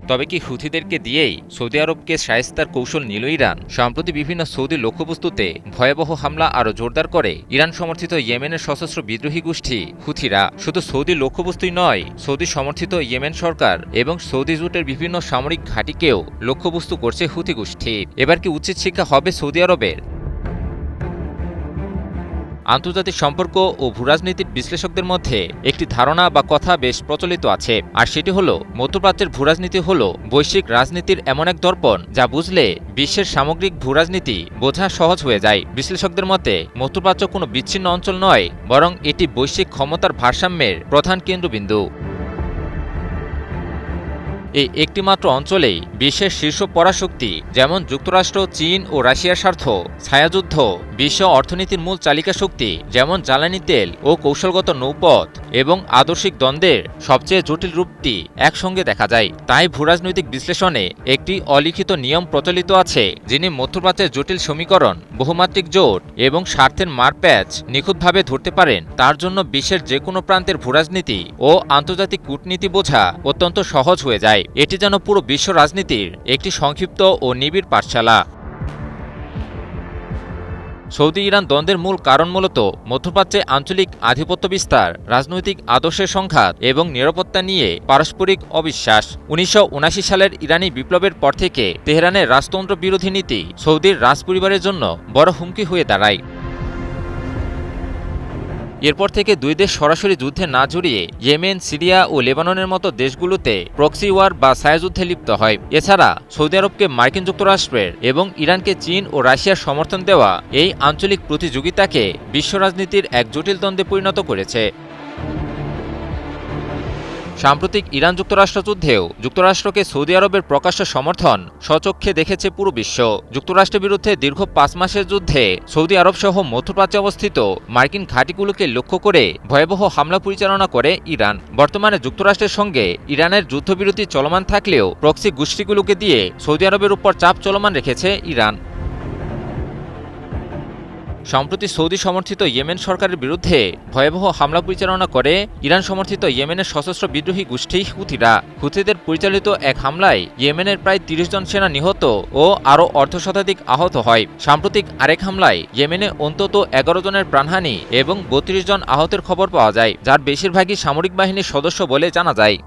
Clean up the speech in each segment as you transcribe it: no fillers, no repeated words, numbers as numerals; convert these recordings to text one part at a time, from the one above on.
তবে কি হুথিদেরকে দিয়েই সৌদি আরবকে শায়েস্তার কৌশল নিল ইরান? সম্প্রতি বিভিন্ন সৌদি লক্ষ্যবস্তুতে ভয়াবহ হামলা আরও জোরদার করে ইরান সমর্থিত ইয়েমেনের সশস্ত্র বিদ্রোহী গোষ্ঠী হুথিরা। শুধু সৌদি লক্ষ্যবস্তুই নয়, সৌদি সমর্থিত ইয়েমেন সরকার এবং সৌদি জোটের বিভিন্ন সামরিক ঘাঁটিকেও লক্ষ্যবস্তু করছে হুথি গোষ্ঠী। এবার কি উচিত শিক্ষা হবে সৌদি আরবের? আন্তর্জাতিক সম্পর্ক ও ভূরাজনীতির বিশ্লেষকদের মধ্যে একটি ধারণা বা কথা বেশ প্রচলিত আছে, আর সেটি হল মধ্যপ্রাচ্যের ভূরাজনীতি হল বৈশ্বিক রাজনীতির এমন এক দর্পণ যা বুঝলে বিশ্বের সামগ্রিক ভূরাজনীতি বোঝা সহজ হয়ে যায়। বিশ্লেষকদের মতে মধ্যপ্রাচ্য কোনো বিচ্ছিন্ন অঞ্চল নয়, বরং এটি বৈশ্বিক ক্ষমতার ভারসাম্যের প্রধান কেন্দ্রবিন্দু। এই একটিমাত্র অঞ্চলেই বিশ্বের শীর্ষ পরাশক্তি যেমন যুক্তরাষ্ট্র, চীন ও রাশিয়ার স্বার্থ, ছায়াযুদ্ধ, বিশ্ব অর্থনীতির মূল চালিকা শক্তি যেমন জ্বালানি তেল ও কৌশলগত নৌপথ এবং আদর্শিক দ্বন্দ্বের সবচেয়ে জটিল রূপটি একসঙ্গে দেখা যায়। তাই ভূরাজনৈতিক বিশ্লেষণে একটি অলিখিত নিয়ম প্রচলিত আছে, যিনি মধ্যপ্রাচ্যের জটিল সমীকরণ, বহুমাত্রিক জোট এবং স্বার্থের মারপ্যাচ নিখুঁতভাবে ধরতে পারেন, তার জন্য বিশ্বের যে কোনো প্রান্তের ভূরাজনীতি ও আন্তর্জাতিক কূটনীতি বোঝা অত্যন্ত সহজ হয়ে যায়। এটি যেন পুরো বিশ্ব রাজনীতির একটি সংক্ষিপ্ত ও নিবিড় পাঠশালা। সৌদি ইরান দ্বন্দ্বের মূল কারণ মূলত মধ্যপ্রাচ্যে আঞ্চলিক আধিপত্য বিস্তার, রাজনৈতিক আদর্শের সংঘাত এবং নিরাপত্তা নিয়ে পারস্পরিক অবিশ্বাস। ১৯৭৯ সালের ইরানি বিপ্লবের পর থেকে তেহরানের রাজতন্ত্র বিরোধী নীতি সৌদির রাজপরিবারের জন্য বড় হুমকি হয়ে দাঁড়ায়। এরপর থেকে দুই দেশ সরাসরি যুদ্ধে না জড়িয়ে ইয়েমেন, সিরিয়া ও লেবাননের মতো দেশগুলোতে প্রক্সি ওয়ার বা ছায়াযুদ্ধে লিপ্ত হয়। এছাড়া সৌদি আরবকে মার্কিন যুক্তরাষ্ট্রের এবং ইরানকে চীন ও রাশিয়ার সমর্থন দেওয়া এই আঞ্চলিক প্রতিযোগিতাকে বিশ্ব রাজনীতির এক জটিল দ্বন্দ্বে পরিণত করেছে। সাম্প্রতিক ইরান যুক্তরাষ্ট্র যুদ্ধেও যুক্তরাষ্ট্রকে সৌদি আরবের প্রকাশ্য সমর্থন স্বচক্ষে দেখেছে পুরো বিশ্ব। যুক্তরাষ্ট্রের বিরুদ্ধে দীর্ঘ ৫ মাসের যুদ্ধে সৌদি আরব সহ মধ্যপ্রাচ্যে অবস্থিত মার্কিন ঘাঁটিগুলোকে লক্ষ্য করে ভয়াবহ হামলা পরিচালনা করে ইরান। বর্তমানে যুক্তরাষ্ট্রের সঙ্গে ইরানের যুদ্ধবিরতি চলমান থাকলেও প্রক্সি গোষ্ঠীগুলোকে দিয়ে সৌদি আরবের উপর চাপ চলমান রেখেছে ইরান। সম্প্রতি সৌদি সমর্থিত ইয়েমেন সরকারের বিরুদ্ধে ভয়াবহ হামলা পরিচালনা করে ইরান সমর্থিত ইয়েমেনের সশস্ত্র বিদ্রোহী গোষ্ঠী হুথিরা। হুথিদের পরিচালিত এক হামলায় ইয়েমেনের প্রায় ৩০ জন সেনা নিহত ও আরও অর্ধশতাধিক আহত হয়। সাম্প্রতিক আরেক হামলায় ইয়েমেনে অন্তত ১১ জনের প্রাণহানি এবং ৩২ জন আহতের খবর পাওয়া যায়, যার বেশিরভাগই সামরিক বাহিনীর সদস্য বলে জানা যায়।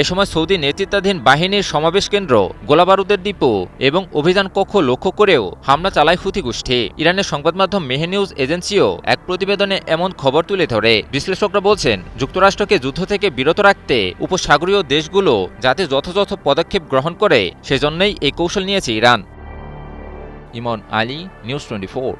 এ সময় সৌদি নেতৃত্বাধীন বাহিনীর সমাবেশ কেন্দ্র, গোলাবারুদের ডিপো এবং অভিযান কক্ষ লক্ষ্য করেও হামলা চালায় হুথি গোষ্ঠী। ইরানের সংবাদ মাধ্যম মেহে নিউজ এজেন্সিও এক প্রতিবেদনে এমন খবর তুলে ধরে। বিশ্লেষকরা বলছেন, যুক্তরাষ্ট্রকে যুদ্ধ থেকে বিরত রাখতে উপসাগরীয় দেশগুলো যাতে যথাযথ পদক্ষেপ গ্রহণ করে, সেজন্যই এই কৌশল নিয়েছে ইরান। ইমন আলী, নিউজ 24।